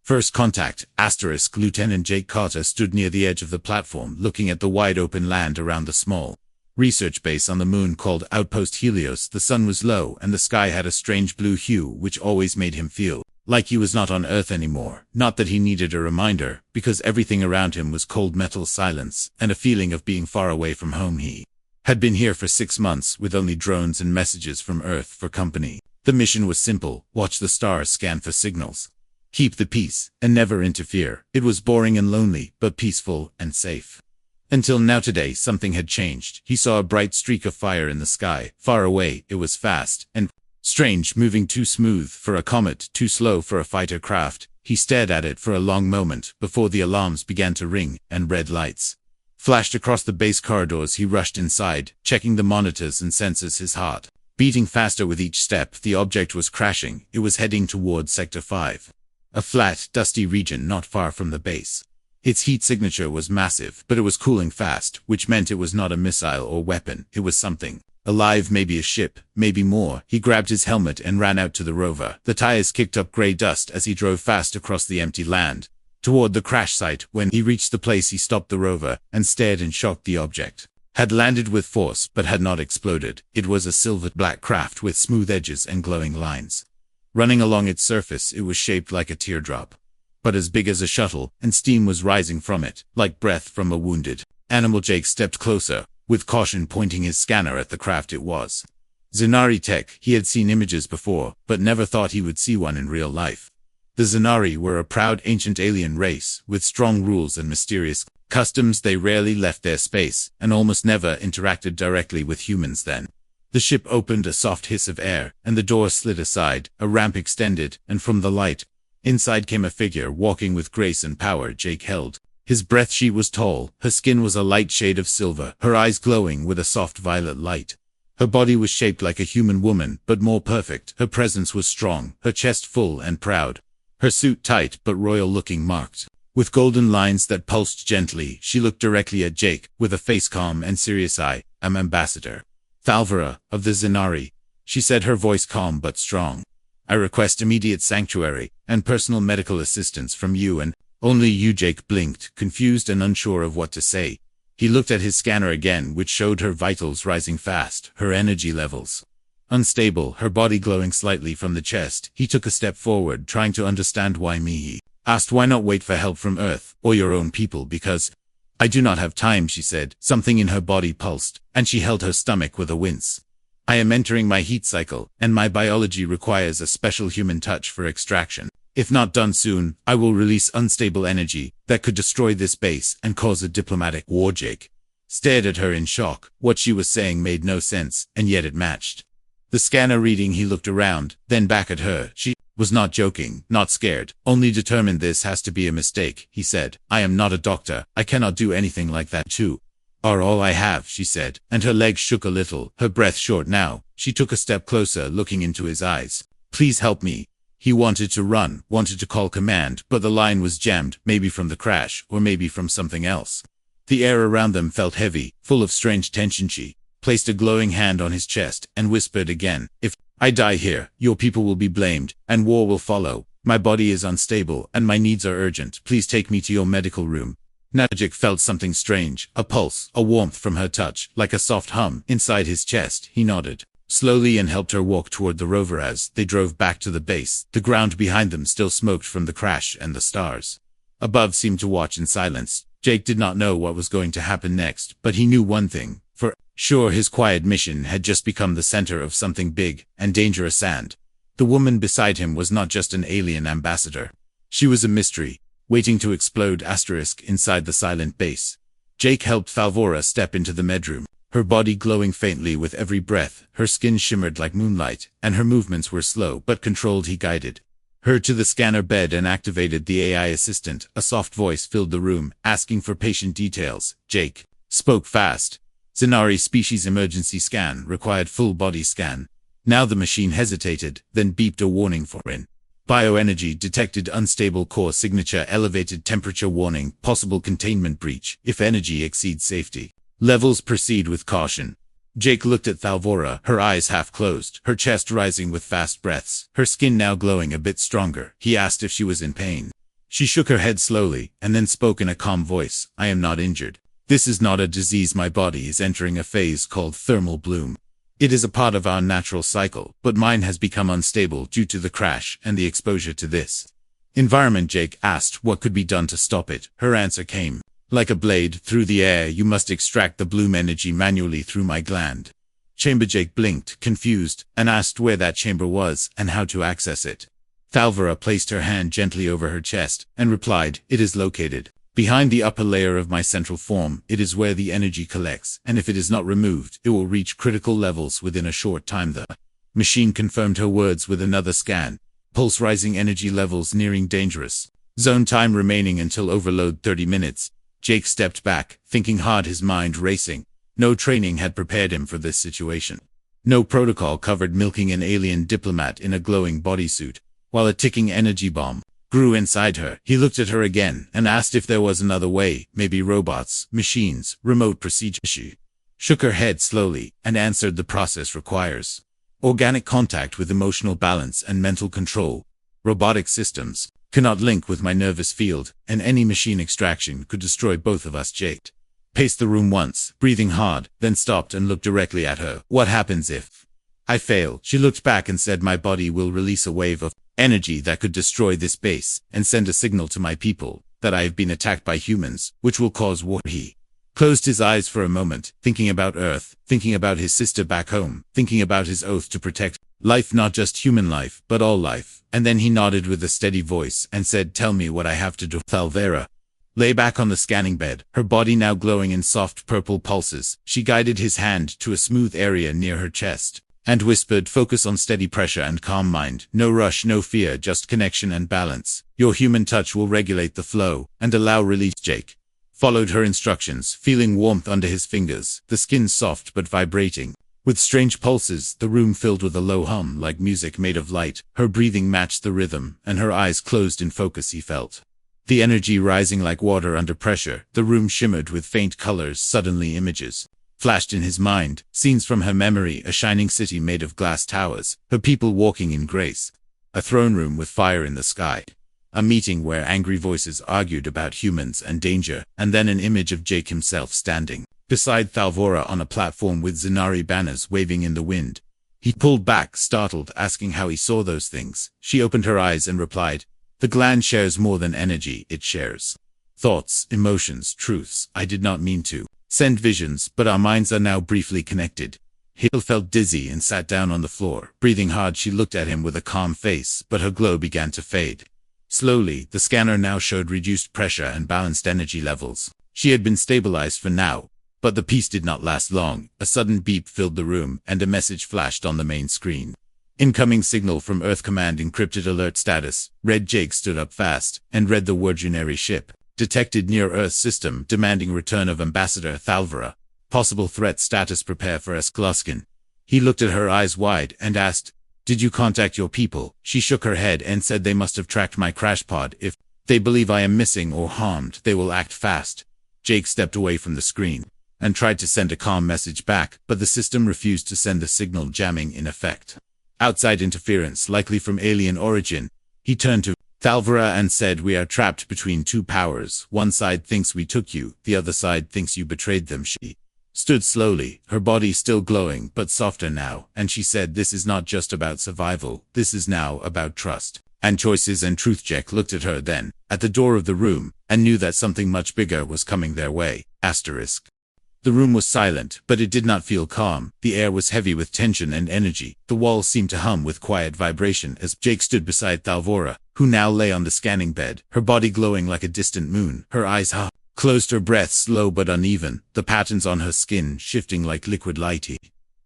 First contact, **. Lieutenant Jake Carter stood near the edge of the platform looking at the wide open land around the small research base on the moon called Outpost Helios. The sun was low and the sky had a strange blue hue which always made him feel like he was not on Earth anymore. Not that he needed a reminder, because everything around him was cold metal silence and a feeling of being far away from home. He had been here for 6 months with only drones and messages from Earth for company. The mission was simple: watch the stars, scan for signals, keep the peace, and never interfere. It was boring and lonely, but peaceful and safe. Until now. Today something had changed. He saw a bright streak of fire in the sky. Far away, it was fast and strange, moving too smooth for a comet, too slow for a fighter craft. He stared at it for a long moment before the alarms began to ring and red lights flashed across the base corridors. He rushed inside, checking the monitors and sensors, his heart beating faster with each step. The object was crashing. It was heading toward Sector 5, a flat, dusty region not far from the base. Its heat signature was massive, but it was cooling fast, which meant it was not a missile or weapon. It was something alive, maybe a ship, maybe more. He grabbed his helmet and ran out to the rover. The tires kicked up gray dust as he drove fast across the empty land toward the crash site. When he reached the place, he stopped the rover and stared in shock. The object had landed with force but had not exploded. It was a silver-black craft with smooth edges and glowing lines running along its surface. It was shaped like a teardrop, but as big as a shuttle, and steam was rising from it, like breath from a wounded animal. Jake stepped closer, with caution, pointing his scanner at the craft. It was Zanari tech. He had seen images before, but never thought he would see one in real life. The Zanari were a proud ancient alien race, with strong rules and mysterious customs. They rarely left their space, and almost never interacted directly with humans. Then the ship opened, a soft hiss of air, and the door slid aside. A ramp extended, and from the light inside came a figure, walking with grace and power. Jake held his breath. She was tall. Her skin was a light shade of silver, her eyes glowing with a soft violet light. Her body was shaped like a human woman, but more perfect. Her presence was strong, her chest full and proud, her suit tight but royal-looking, marked with golden lines that pulsed gently. She looked directly at Jake, with a face calm and serious. "I am Ambassador Thalvora of the Zanari," she said, her voice calm but strong. "I request immediate sanctuary and personal medical assistance from you and only you." Jake blinked, confused and unsure of what to say. He looked at his scanner again, which showed her vitals rising fast, her energy levels unstable, her body glowing slightly from the chest. He took a step forward, trying to understand. "Why me?" he asked. "Why not wait for help from Earth or your own people?" "Because I do not have time," she said. Something in her body pulsed, and she held her stomach with a wince. "I am entering my heat cycle, and my biology requires a special human touch for extraction. If not done soon, I will release unstable energy that could destroy this base and cause a diplomatic war." Jake stared at her in shock. What she was saying made no sense, and yet it matched the scanner reading. He looked around, then back at her. She was not joking, not scared, only determined. "This has to be a mistake," he said. "I am not a doctor. I cannot do anything like that. Too are all I have," she said, and her legs shook a little, her breath short now. She took a step closer, looking into his eyes. "Please help me." He wanted to run, wanted to call command, but the line was jammed, maybe from the crash, or maybe from something else. The air around them felt heavy, full of strange tension. She placed a glowing hand on his chest and whispered again, "If I die here, your people will be blamed, and war will follow. My body is unstable, and my needs are urgent. Please take me to your medical room." Jake felt something strange, a pulse, a warmth from her touch, like a soft hum inside his chest. He nodded slowly and helped her walk toward the rover. As they drove back to the base, the ground behind them still smoked from the crash, and the stars above seemed to watch in silence. Jake did not know what was going to happen next, but he knew one thing for sure: his quiet mission had just become the center of something big and dangerous. And the woman beside him was not just an alien ambassador. She was a mystery, waiting to explode. Inside the silent base, Jake helped Thalvora step into the medroom. Her body glowing faintly with every breath, her skin shimmered like moonlight, and her movements were slow but controlled. He guided her to the scanner bed and activated the AI assistant. A soft voice filled the room, asking for patient details. Jake spoke fast. "Zanari species emergency scan, required full body scan." Now the machine hesitated, then beeped a warning for in bioenergy detected, unstable core signature, elevated temperature warning, possible containment breach. If energy exceeds safety levels, proceed with caution. Jake looked at Thalvora, her eyes half closed, her chest rising with fast breaths, her skin now glowing a bit stronger. He asked if she was in pain. She shook her head slowly, and then spoke in a calm voice. I am not injured. This is not a disease. My body is entering a phase called thermal bloom. It is a part of our natural cycle, but mine has become unstable due to the crash and the exposure to this environment. Jake asked what could be done to stop it. Her answer came like a blade through the air. You must extract the bloom energy manually through my gland chamber. Jake blinked, confused, and asked where that chamber was and how to access it. Thalvora placed her hand gently over her chest and replied, it is located behind the upper layer of my central form. It is where the energy collects, and if it is not removed, it will reach critical levels within a short time. The machine confirmed her words with another scan. Pulse rising, energy levels nearing dangerous zone, time remaining until overload 30 minutes. Jake stepped back, thinking hard, his mind racing. No training had prepared him for this situation. No protocol covered milking an alien diplomat in a glowing bodysuit, while a ticking energy bomb grew inside her. He looked at her again and asked if there was another way, maybe robots, machines, remote procedure. She shook her head slowly and answered, the process requires organic contact with emotional balance and mental control. Robotic systems cannot link with my nervous field, and any machine extraction could destroy both of us. Jake paced the room once, breathing hard, then stopped and looked directly at her. What happens if I fail? She looked back and said, my body will release a wave of energy that could destroy this base and send a signal to my people that I have been attacked by humans, which will cause war. He closed his eyes for a moment, thinking about Earth, thinking about his sister back home, thinking about his oath to protect life, not just human life, but all life. And then he nodded with a steady voice and said, tell me what I have to do. Thalvora lay back on the scanning bed, her body now glowing in soft purple pulses. She guided his hand to a smooth area near her chest and whispered, focus on steady pressure and calm mind. No rush, no fear, just connection and balance. Your human touch will regulate the flow and allow release. Jake followed her instructions, feeling warmth under his fingers, the skin soft but vibrating with strange pulses. The room filled with a low hum like music made of light. Her breathing matched the rhythm, and her eyes closed in focus. He felt the energy rising like water under pressure. The room shimmered with faint colors. Suddenly images flashed in his mind, scenes from her memory, a shining city made of glass towers, her people walking in grace, a throne room with fire in the sky, a meeting where angry voices argued about humans and danger, and then an image of Jake himself standing beside Thalvora on a platform with Zenari banners waving in the wind. He pulled back, startled, asking how he saw those things. She opened her eyes and replied, the gland shares more than energy, it shares thoughts, emotions, truths. I did not mean to send visions, but our minds are now briefly connected. He felt dizzy and sat down on the floor. Breathing hard, she looked at him with a calm face, but her glow began to fade. Slowly, the scanner now showed reduced pressure and balanced energy levels. She had been stabilized for now, but the peace did not last long. A sudden beep filled the room, and a message flashed on the main screen. Incoming signal from Earth Command, encrypted alert status. Red. Jake stood up fast and read the word Juneri ship detected near Earth system, demanding return of Ambassador Thalvora. Possible threat status, prepare for Esklaskin. He looked at her, eyes wide, and asked, did you contact your people? She shook her head and said, they must have tracked my crash pod. If they believe I am missing or harmed, they will act fast. Jake stepped away from the screen and tried to send a calm message back, but the system refused to send the signal, jamming in effect. Outside interference, likely from alien origin. He turned to Thalvora and said, we are trapped between two powers. One side thinks we took you, the other side thinks you betrayed them. She stood slowly, her body still glowing, but softer now, and she said, this is not just about survival, this is now about trust and choices and truth. Jake looked at her then, at the door of the room, and knew that something much bigger was coming their way. Asterisk. The room was silent, but it did not feel calm. The air was heavy with tension and energy. The walls seemed to hum with quiet vibration as Jake stood beside Thalvora, who now lay on the scanning bed, her body glowing like a distant moon. Her eyes closed, her breath slow but uneven, the patterns on her skin shifting like liquid light. He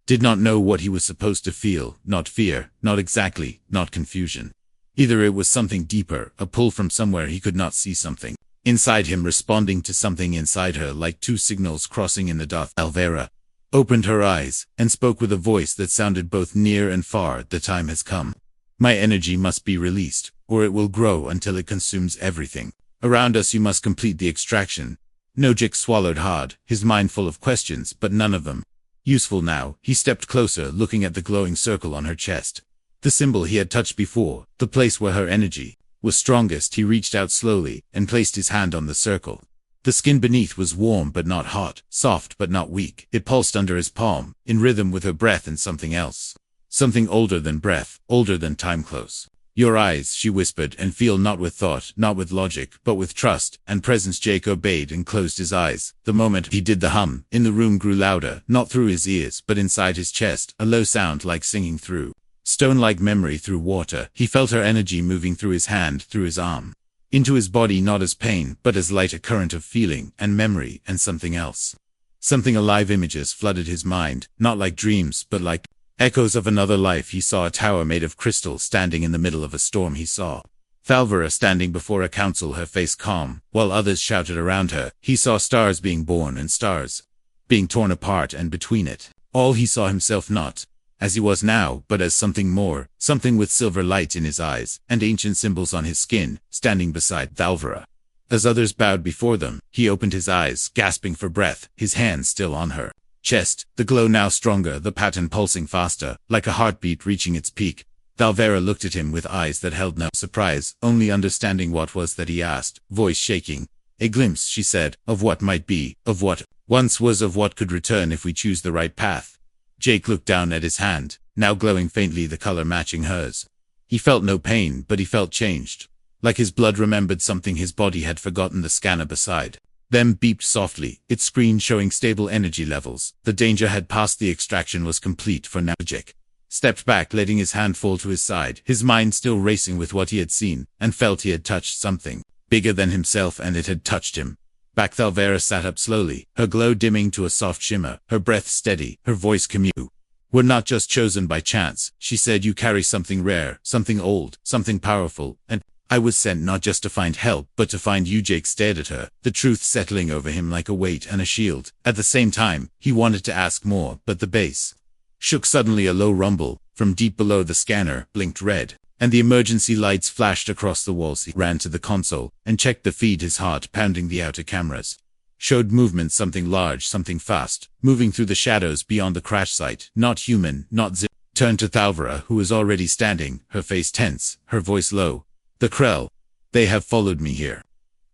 did not know what he was supposed to feel, not fear, not exactly, not confusion. Either it was something deeper, a pull from somewhere he could not see, something inside him responding to something inside her, like two signals crossing in the dark. Thalvora opened her eyes and spoke with a voice that sounded both near and far. The time has come. My energy must be released, or it will grow until it consumes everything around us. You must complete the extraction. Nojik swallowed hard, his mind full of questions, but none of them useful now. He stepped closer, looking at the glowing circle on her chest. The symbol he had touched before, the place where her energy was strongest, he reached out slowly and placed his hand on the circle. The skin beneath was warm but not hot, soft but not weak. It pulsed under his palm, in rhythm with her breath and something else. Something older than breath, older than time. Close your eyes, she whispered, and feel, not with thought, not with logic, but with trust and presence. Jake obeyed and closed his eyes. The moment he did, the hum in the room grew louder, not through his ears, but inside his chest, a low sound like singing through stone, like memory through water. He felt her energy moving through his hand, through his arm, into his body, not as pain, but as light, a current of feeling and memory and something else. Something alive. Images flooded his mind, not like dreams, but like echoes of another life. He saw a tower made of crystal standing in the middle of a storm. He saw Thalvira standing before a council, her face calm, while others shouted around her. He saw stars being born and stars being torn apart, and between it all he saw himself, not as he was now, but as something more, something with silver light in his eyes and ancient symbols on his skin, standing beside Thalvira. As others bowed before them, he opened his eyes, gasping for breath, his hands still on her chest, the glow now stronger, the pattern pulsing faster, like a heartbeat reaching its peak. Thalvira looked at him with eyes that held no surprise, only understanding. What was that, he asked, voice shaking. A glimpse, she said, of what might be, of what once was, of what could return if we choose the right path. Jake looked down at his hand, now glowing faintly, the color matching hers. He felt no pain, but he felt changed. Like his blood remembered something his body had forgotten. The scanner beside them beeped softly, its screen showing stable energy levels. The danger had passed, the extraction was complete for now. Jake stepped back, letting his hand fall to his side, his mind still racing with what he had seen, and felt he had touched something bigger than himself, and it had touched him. Back. Thalvira sat up slowly, her glow dimming to a soft shimmer, her breath steady, her voice calm. "You were not just chosen by chance," she said. "You carry something rare, something old, something powerful, and I was sent not just to find help, but to find you." Jake stared at her, the truth settling over him like a weight and a shield. At the same time, he wanted to ask more, but the base shook suddenly. A low rumble from deep below the scanner blinked red, and the emergency lights flashed across the walls. He ran to the console and checked the feed, his heart pounding. The outer cameras showed movement, something large, something fast, moving through the shadows beyond the crash site. Not human, not zip. Turned to Thalvira, who was already standing, her face tense, her voice low. "The Krell. They have followed me here.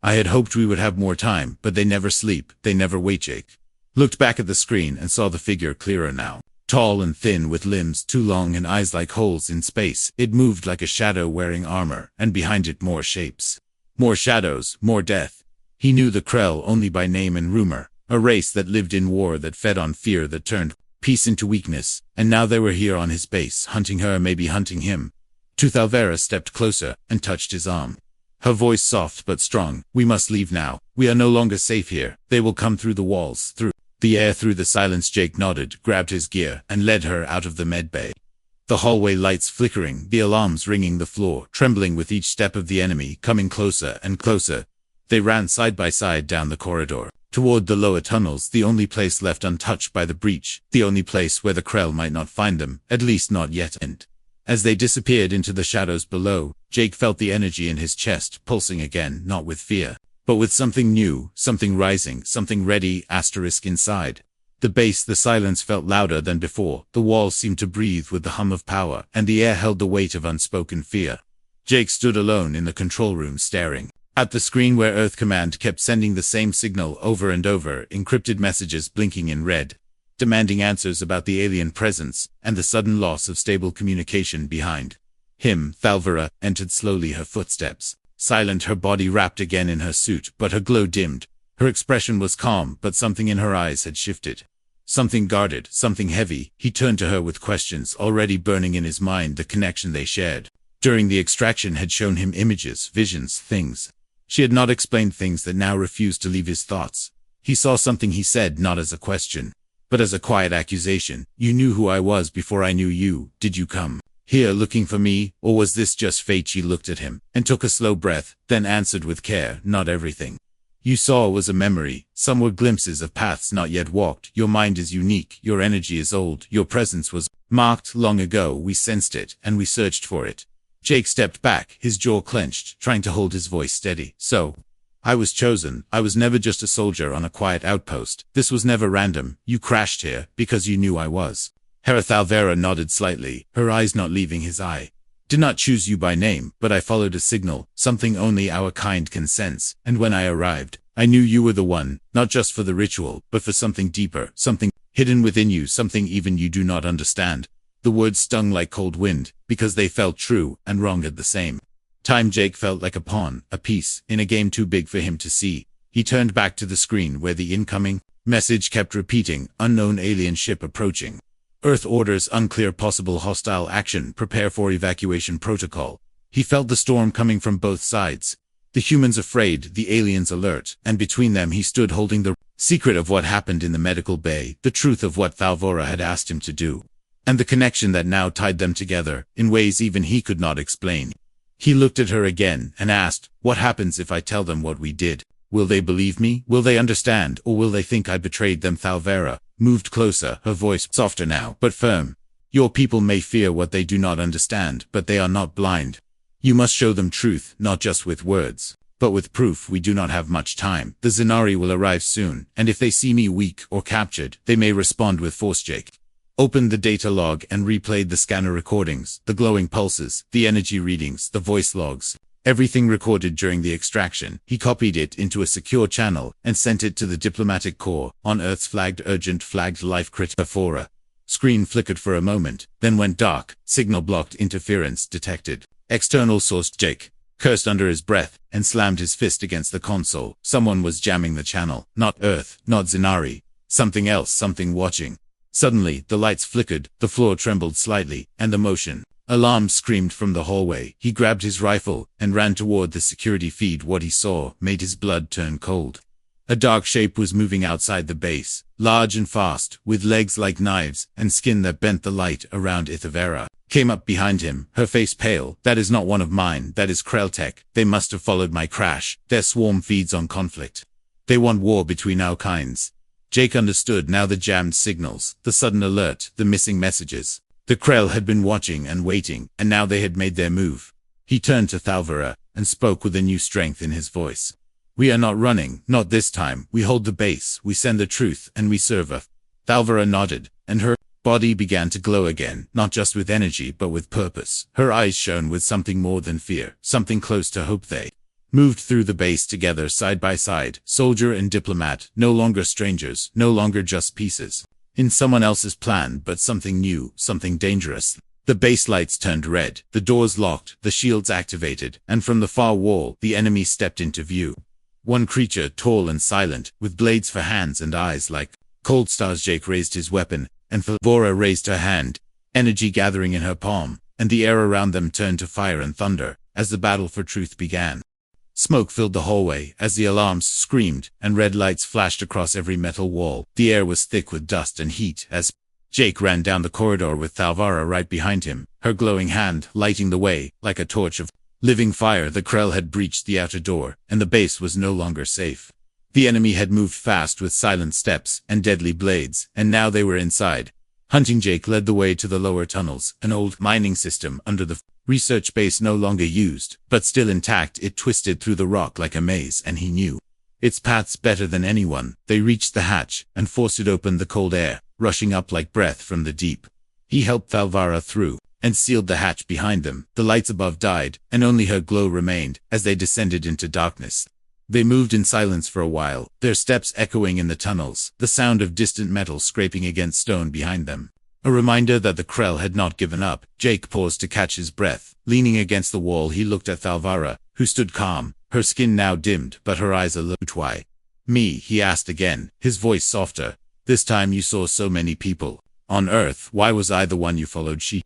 I had hoped we would have more time, but they never sleep, they never wait." Jake looked back at the screen and saw the figure clearer now. Tall and thin, with limbs too long and eyes like holes in space, it moved like a shadow wearing armor, and behind it more shapes. More shadows, more death. He knew the Krell only by name and rumor, a race that lived in war, that fed on fear, that turned peace into weakness, and now they were here on his base, hunting her, maybe hunting him. Thalvira stepped closer and touched his arm. Her voice soft but strong. "We must leave now. We are no longer safe here. They will come through the walls, through the air, through the silence." Jake nodded, grabbed his gear, and led her out of the medbay. The hallway lights flickering, the alarms ringing, the floor trembling with each step of the enemy, coming closer and closer. They ran side by side down the corridor, toward the lower tunnels, the only place left untouched by the breach, the only place where the Krell might not find them, at least not yet. And as they disappeared into the shadows below, Jake felt the energy in his chest pulsing again, not with fear, but with something new, something rising, something ready. Inside the base, the silence felt louder than before. The walls seemed to breathe with the hum of power, and the air held the weight of unspoken fear. Jake stood alone in the control room, staring at the screen where Earth Command kept sending the same signal over and over, encrypted messages blinking in red, demanding answers about the alien presence and the sudden loss of stable communication behind him. Thalvira entered slowly, her footsteps silent, her body wrapped again in her suit, but her glow dimmed. Her expression was calm, but something in her eyes had shifted. Something guarded, something heavy. He turned to her with questions already burning in his mind. The connection they shared during the extraction had shown him images, visions, things she had not explained, things that now refused to leave his thoughts. He saw something, he said, not as a question, but as a quiet accusation. "You knew who I was before I knew you. Did you come here looking for me, or was this just fate?" She looked at him and took a slow breath, then answered with care, "Not everything you saw was a memory. Some were glimpses of paths not yet walked. Your mind is unique, your energy is old, your presence was marked long ago. We sensed it, and we searched for it." Jake stepped back, his jaw clenched, trying to hold his voice steady. "So, I was chosen. I was never just a soldier on a quiet outpost. This was never random. You crashed here because you knew I was." Thalvira nodded slightly, her eyes not leaving his eye. Did not choose you by name, but I followed a signal, something only our kind can sense, and when I arrived, I knew you were the one, not just for the ritual, but for something deeper, something hidden within you, something even you do not understand. The words stung like cold wind, because they felt true and wrong at the same time. Jake felt like a pawn, a piece, in a game too big for him to see. He turned back to the screen where the incoming message kept repeating, unknown alien ship approaching. Earth orders unclear, possible hostile action, prepare for evacuation protocol. He felt the storm coming from both sides. The humans afraid, the aliens alert, and between them he stood holding the secret of what happened in the medical bay, the truth of what Thalvora had asked him to do, and the connection that now tied them together, in ways even he could not explain. He looked at her again and asked, what happens if I tell them what we did? Will they believe me? Will they understand? Or will they think I betrayed them? Thalvora moved closer, her voice softer now, but firm. Your people may fear what they do not understand, but they are not blind. You must show them truth, not just with words, but with proof. We do not have much time. The Zenari will arrive soon, and if they see me weak or captured, they may respond with force. Jake opened the data log and replayed the scanner recordings, the glowing pulses, the energy readings, the voice logs. Everything recorded during the extraction. He copied it into a secure channel and sent it to the diplomatic corps on Earth's flagged urgent, flagged life critical. Fora screen flickered for a moment, then went dark. Signal blocked, interference detected. External source. Jake cursed under his breath and slammed his fist against the console. Someone was jamming the channel. Not Earth, not Zenari. Something else, something watching. Suddenly, the lights flickered, the floor trembled slightly, and the motion. Alarm screamed from the hallway. He grabbed his rifle and ran toward the security feed. What he saw made his blood turn cold. A dark shape was moving outside the base, large and fast, with legs like knives and skin that bent the light around. Ithavera came up behind him, her face pale. That is not one of mine, that is Krelltech. They must have followed my crash. Their swarm feeds on conflict. They want war between our kinds. Jake understood now, the jammed signals, the sudden alert, the missing messages. The Krell had been watching and waiting, and now they had made their move. He turned to Thalvora and spoke with a new strength in his voice. We are not running, not this time. We hold the base, we send the truth, and we serve her. Thalvora nodded, and her body began to glow again, not just with energy but with purpose. Her eyes shone with something more than fear, something close to hope. They moved through the base together, side by side, soldier and diplomat, no longer strangers, no longer just pieces in someone else's plan, but something new, something dangerous. The base lights turned red, the doors locked, the shields activated, and from the far wall, the enemy stepped into view. One creature, tall and silent, with blades for hands and eyes like cold stars. Jake raised his weapon, and Thalvora raised her hand, energy gathering in her palm, and the air around them turned to fire and thunder, as the battle for truth began. Smoke filled the hallway as the alarms screamed, and red lights flashed across every metal wall. The air was thick with dust and heat as Jake ran down the corridor with Thalvora right behind him, her glowing hand lighting the way, like a torch of living fire. The Krell had breached the outer door, and the base was no longer safe. The enemy had moved fast with silent steps and deadly blades, and now they were inside. Hunting. Jake led the way to the lower tunnels, an old mining system under the research base, no longer used, but still intact. It twisted through the rock like a maze, and he knew its paths better than anyone. They reached the hatch and forced it open, the cold air rushing up like breath from the deep. He helped Thalvora through and sealed the hatch behind them. The lights above died, and only her glow remained as they descended into darkness. They moved in silence for a while, their steps echoing in the tunnels, the sound of distant metal scraping against stone behind them. A reminder that the Krell had not given up. Jake paused to catch his breath. Leaning against the wall, he looked at Thalvora, who stood calm, her skin now dimmed, but her eyes alert. Why me? He asked again, his voice softer. This time you saw so many people on Earth. Why was I the one you followed? She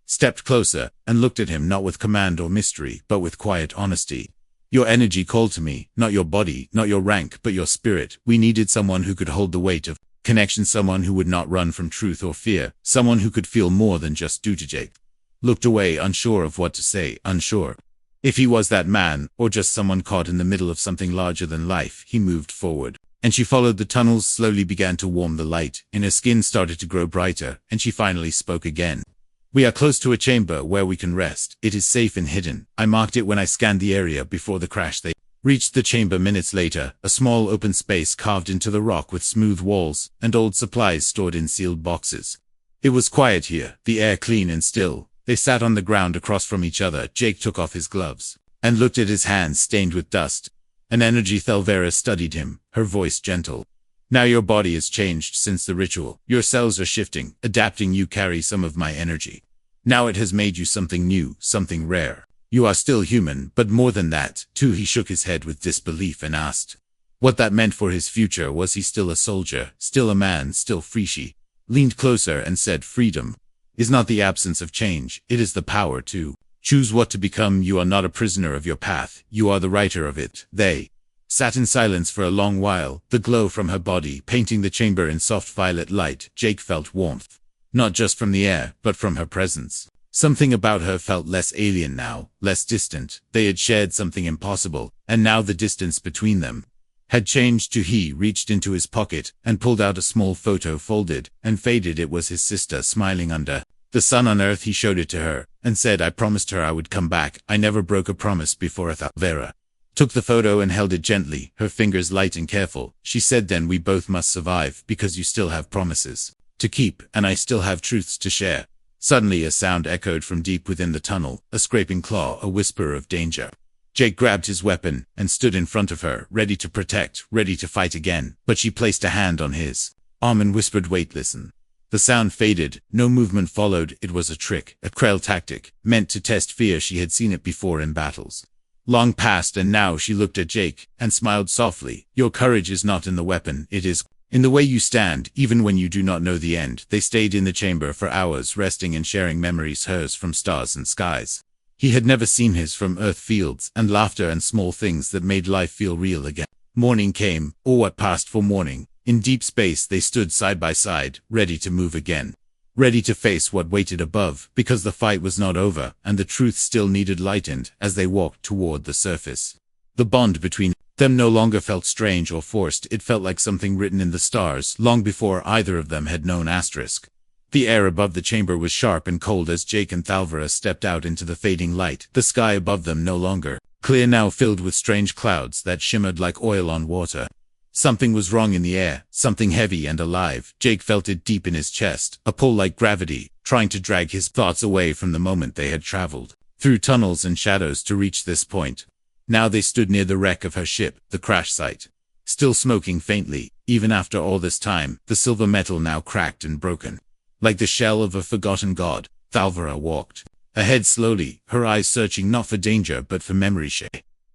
stepped closer and looked at him, not with command or mystery, but with quiet honesty. Your energy called to me, not your body, not your rank, but your spirit. We needed someone who could hold the weight of connection, someone who would not run from truth or fear, someone who could feel more than just duty. Jake looked away, unsure of what to say, unsure if he was that man, or just someone caught in the middle of something larger than life. He moved forward, and she followed. The tunnels slowly began to warm. The light in her skin started to grow brighter, and she finally spoke again. We are close to a chamber where we can rest. It is safe and hidden. I marked it when I scanned the area before the crash. They reached the chamber minutes later, a small open space carved into the rock with smooth walls and old supplies stored in sealed boxes. It was quiet here, the air clean and still, They sat on the ground across from each other. Jake took off his gloves and looked at his hands stained with dust. An energy Thalvera studied him, her voice gentle. Now your body has changed since the ritual. Your cells are shifting, adapting. You carry some of my energy. Now it has made you something new, something rare. You are still human, but more than that, too. He shook his head with disbelief and asked what that meant for his future. Was he still a soldier, still a man, still free? She leaned closer and said, freedom is not the absence of change, it is the power to choose what to become. You are not a prisoner of your path, you are the writer of it. They sat in silence for a long while, the glow from her body painting the chamber in soft violet light. Jake felt warmth, not just from the air, but from her presence. Something about her felt less alien now, less distant. They had shared something impossible, and now the distance between them had changed too. He reached into his pocket and pulled out a small photo, folded and faded. It was his sister smiling under the sun on Earth. He showed it to her and said, I promised her I would come back. I never broke a promise before. Thalvera took the photo and held it gently, her fingers light and careful. She said, then we both must survive, because you still have promises to keep, and I still have truths to share. Suddenly a sound echoed from deep within the tunnel, a scraping claw, a whisper of danger. Jake grabbed his weapon and stood in front of her, ready to protect, ready to fight again, but she placed a hand on his arm and whispered, wait, listen. The sound faded, no movement followed. It was a trick, a Krell tactic, meant to test fear. She had seen it before in battles long past, and now she looked at Jake and smiled softly. Your courage is not in the weapon, it is in the way you stand, even when you do not know the end. They stayed in the chamber for hours, resting and sharing memories, hers from stars and skies he had never seen, his from earth, fields and laughter and small things that made life feel real again. Morning came, or what passed for morning. In deep space they stood side by side, ready to move again, ready to face what waited above, because the fight was not over, and the truth still needed lightened. As they walked toward the surface, the bond between them no longer felt strange or forced. It felt like something written in the stars, long before either of them had known asterisk. The air above the chamber was sharp and cold as Jake and Thalvera stepped out into the fading light. The sky above them no longer clear, now filled with strange clouds that shimmered like oil on water. Something was wrong in the air, something heavy and alive. Jake felt it deep in his chest, a pull like gravity, trying to drag his thoughts away from the moment they had traveled through tunnels and shadows to reach this point. Now they stood near the wreck of her ship, the crash site, still smoking faintly. Even after all this time, the silver metal now cracked and broken, like the shell of a forgotten god. Thalvera walked ahead slowly, her eyes searching not for danger but for memory. She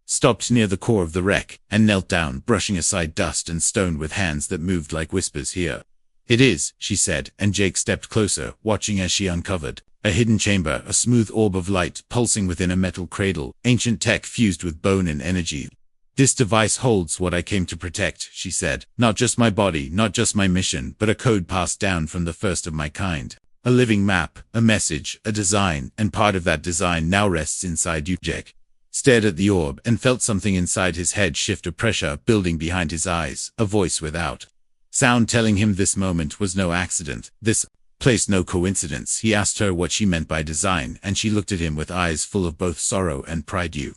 stopped near the core of the wreck and knelt down, brushing aside dust and stone with hands that moved like whispers. Here it is, she said, and Jake stepped closer, watching as she uncovered a hidden chamber, a smooth orb of light pulsing within a metal cradle, ancient tech fused with bone and energy. This device holds what I came to protect, she said. Not just my body, not just my mission, but a code passed down from the first of my kind. A living map, a message, a design, and part of that design now rests inside you. Jake stared at the orb and felt something inside his head shift, a pressure building behind his eyes, a voice without sound telling him this moment was no accident, this place no coincidence. He asked her what she meant by design, and she looked at him with eyes full of both sorrow and pride. You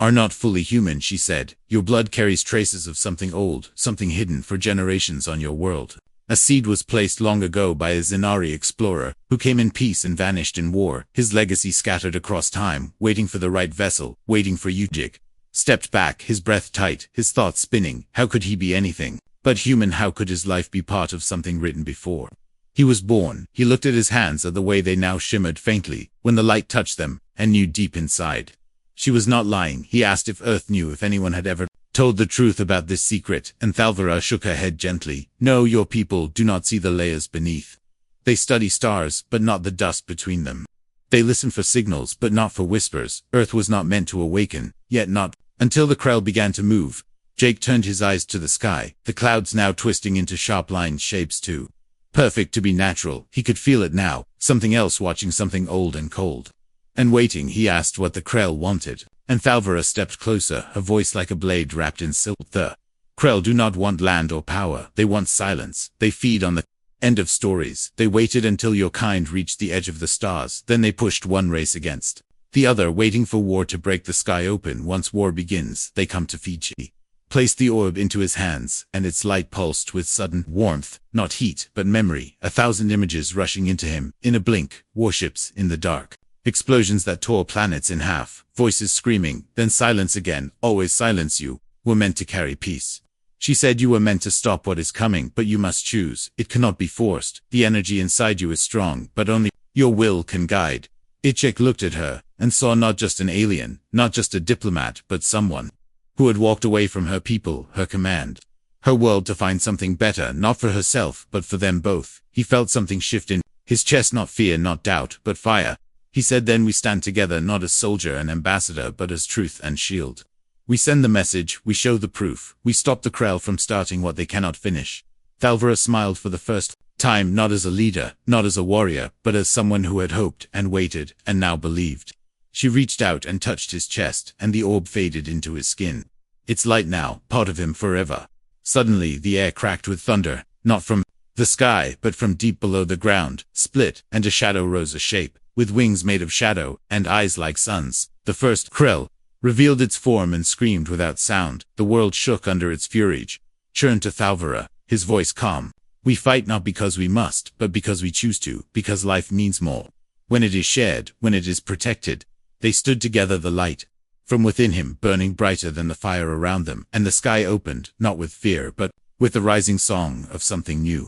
are not fully human, she said. Your blood carries traces of something old, something hidden for generations on your world. A seed was placed long ago by a Zenari explorer, who came in peace and vanished in war, his legacy scattered across time, waiting for the right vessel, waiting for you. Jake stepped back, his breath tight, his thoughts spinning. How could he be anything but human? How could his life be part of something written before he was born? He looked at his hands, at the way they now shimmered faintly when the light touched them, and knew deep inside she was not lying. He asked if Earth knew, if anyone had ever told the truth about this secret, and Thalvera shook her head gently. No, your people do not see the layers beneath. They study stars, but not the dust between them. They listen for signals, but not for whispers. Earth was not meant to awaken, yet not until the Krell began to move. Jake turned his eyes to the sky, the clouds now twisting into sharp-lined shapes too perfect to be natural. He could feel it now, something else watching, something old and cold and waiting. He asked what the Krell wanted, and Thalvera stepped closer, her voice like a blade wrapped in silk. The Krell do not want land or power, they want silence. They feed on the end of stories. They waited until your kind reached the edge of the stars, then they pushed one race against the other, waiting for war to break the sky open. Once war begins, they come to feed. She placed the orb into his hands, and its light pulsed with sudden warmth, not heat, but memory. 1,000 images rushing into him. In a blink, warships in the dark, Explosions that tore planets in half, voices screaming, then silence again, always silence. You were meant to carry peace. She said you were meant to stop what is coming, but you must choose. It cannot be forced. The energy inside you is strong, but only your will can guide. Ichik looked at her, and saw not just an alien, not just a diplomat, but someone who had walked away from her people, her command, her world to find something better, not for herself, but for them both. He felt something shift in his chest, not fear, not doubt, but fire. He said, then we stand together, not as soldier and ambassador, but as truth and shield. We send the message, we show the proof, we stop the Krell from starting what they cannot finish. Thalvira smiled for the first time, not as a leader, not as a warrior, but as someone who had hoped and waited and now believed. She reached out and touched his chest, and the orb faded into his skin. It's light now, part of him forever. Suddenly the air cracked with thunder, not from the sky, but from deep below the ground, split, and a shadow rose, a shape with wings made of shadow and eyes like suns. The first Krell revealed its form and screamed without sound. The world shook under its fury. Turned to Thalvira, his voice calm. We fight not because we must, but because we choose to, because life means more when it is shared, when it is protected. They stood together, the light from within him burning brighter than the fire around them, and the sky opened, not with fear, but with the rising song of something new.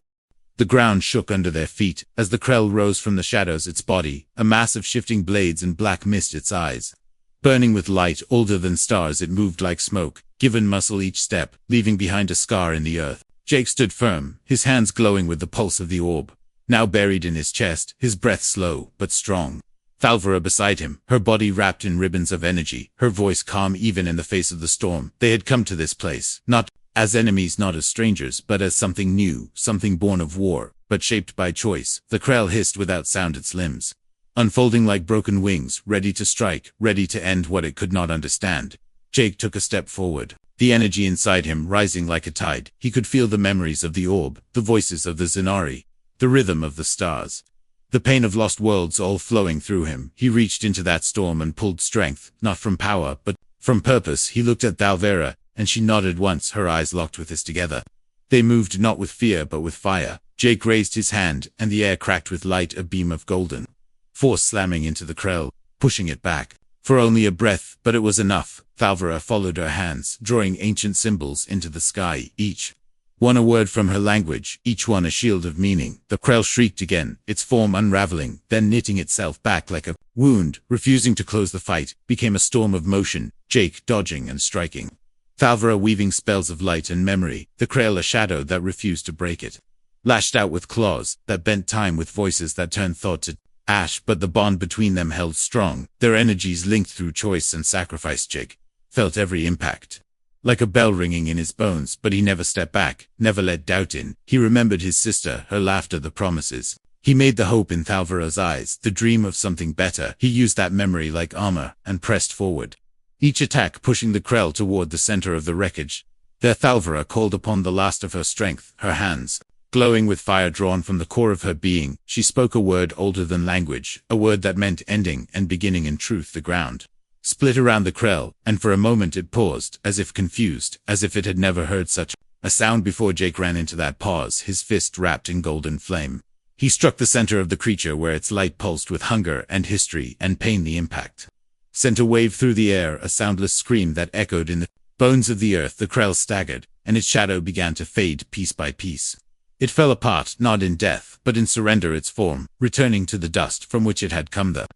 The ground shook under their feet as the Krell rose from the shadows, its body, a mass of shifting blades and black mist, its eyes burning with light older than stars. It moved like smoke, given muscle each step, leaving behind a scar in the earth. Jake stood firm, his hands glowing with the pulse of the orb, now buried in his chest, his breath slow but strong. Thalvira beside him, her body wrapped in ribbons of energy, her voice calm even in the face of the storm. They had come to this place, not as enemies, not as strangers, but as something new, something born of war, but shaped by choice. The Krell hissed without sound, its limbs unfolding like broken wings, ready to strike, ready to end what it could not understand. Jake took a step forward, the energy inside him rising like a tide. He could feel the memories of the orb, the voices of the Zenari, the rhythm of the stars, the pain of lost worlds all flowing through him. He reached into that storm and pulled strength, not from power, but from purpose. He looked at Thalvira, and she nodded once, her eyes locked with his together. They moved not with fear, but with fire. Jake raised his hand, and the air cracked with light, a beam of golden force slamming into the Krell, pushing it back. For only a breath, but it was enough. Thalvira followed her hands, drawing ancient symbols into the sky, each one a word from her language, each one a shield of meaning. The Krell shrieked again, its form unraveling, then knitting itself back like a wound, refusing to close the fight, became a storm of motion, Jake dodging and striking. Thalvira weaving spells of light and memory, the Krell a shadow that refused to break it. Lashed out with claws that bent time, with voices that turned thought to ash, but the bond between them held strong, their energies linked through choice and sacrifice. Jake felt every impact like a bell ringing in his bones, but he never stepped back, never let doubt in. He remembered his sister, her laughter, the promises. He made the hope in Thalvira's eyes, the dream of something better. He used that memory like armor, and pressed forward, each attack pushing the Krell toward the center of the wreckage. There Thalvira called upon the last of her strength, her hands glowing with fire drawn from the core of her being. She spoke a word older than language, a word that meant ending and beginning. In truth, the ground split around the Krell, and for a moment it paused, as if confused, as if it had never heard such a sound before. Jake ran into that pause, his fist wrapped in golden flame. He struck the center of the creature, where its light pulsed with hunger and history and pain. The impact sent a wave through the air, a soundless scream that echoed in the bones of the earth. The Krell staggered, and its shadow began to fade piece by piece. It fell apart, not in death, but in surrender, its form returning to the dust from which it had come. The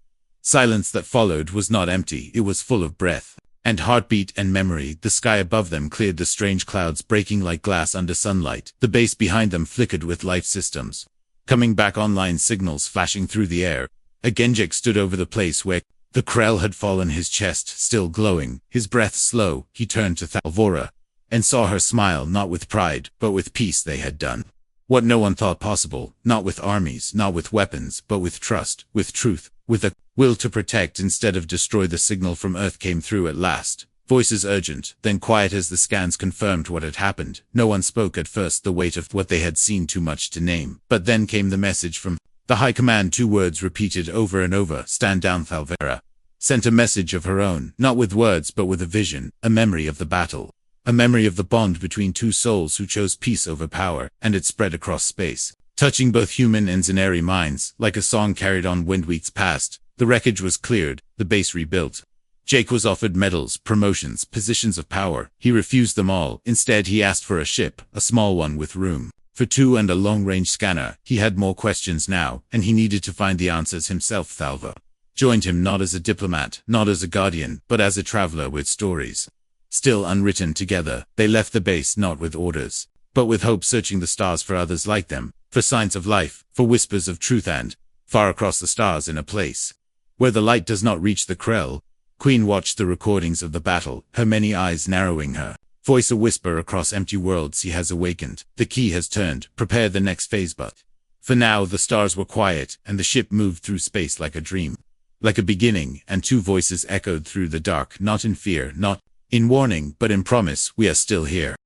silence that followed was not empty, it was full of breath and heartbeat and memory. The sky above them cleared, the strange clouds breaking like glass under sunlight. The base behind them flickered with life systems coming back online, signals flashing through the air. Again Jake stood over the place where the Krell had fallen, his chest still glowing, his breath slow. He turned to Thalvira and saw her smile, not with pride, but with peace. They had done what no one thought possible, not with armies, not with weapons, but with trust, with truth, with a will to protect instead of destroy. The signal from Earth came through at last, voices urgent, then quiet as the scans confirmed what had happened. No one spoke at first, the weight of what they had seen too much to name. But then came the message from the High Command, 2 words repeated over and over: stand down. Thalvira sent a message of her own, not with words but with a vision, a memory of the battle. A memory of the bond between 2 souls who chose peace over power, and it spread across space, touching both human and Zenari minds, like a song carried on wind weeks past. The wreckage was cleared, the base rebuilt. Jake was offered medals, promotions, positions of power. He refused them all. Instead, he asked for a ship, a small one with room for two and a long-range scanner. He had more questions now, and he needed to find the answers himself. Thalva joined him not as a diplomat, not as a guardian, but as a traveler with stories still unwritten. Together, they left the base not with orders, but with hope, searching the stars for others like them, for signs of life, for whispers of truth, and far across the stars in a place where the light does not reach the Krell, Queen watched the recordings of the battle, her many eyes narrowing, her voice a whisper across empty worlds. He has awakened, the key has turned, prepare the next phase. But for now the stars were quiet, and the ship moved through space like a dream, like a beginning, and two voices echoed through the dark, not in fear, not in warning, but in promise. We are still here.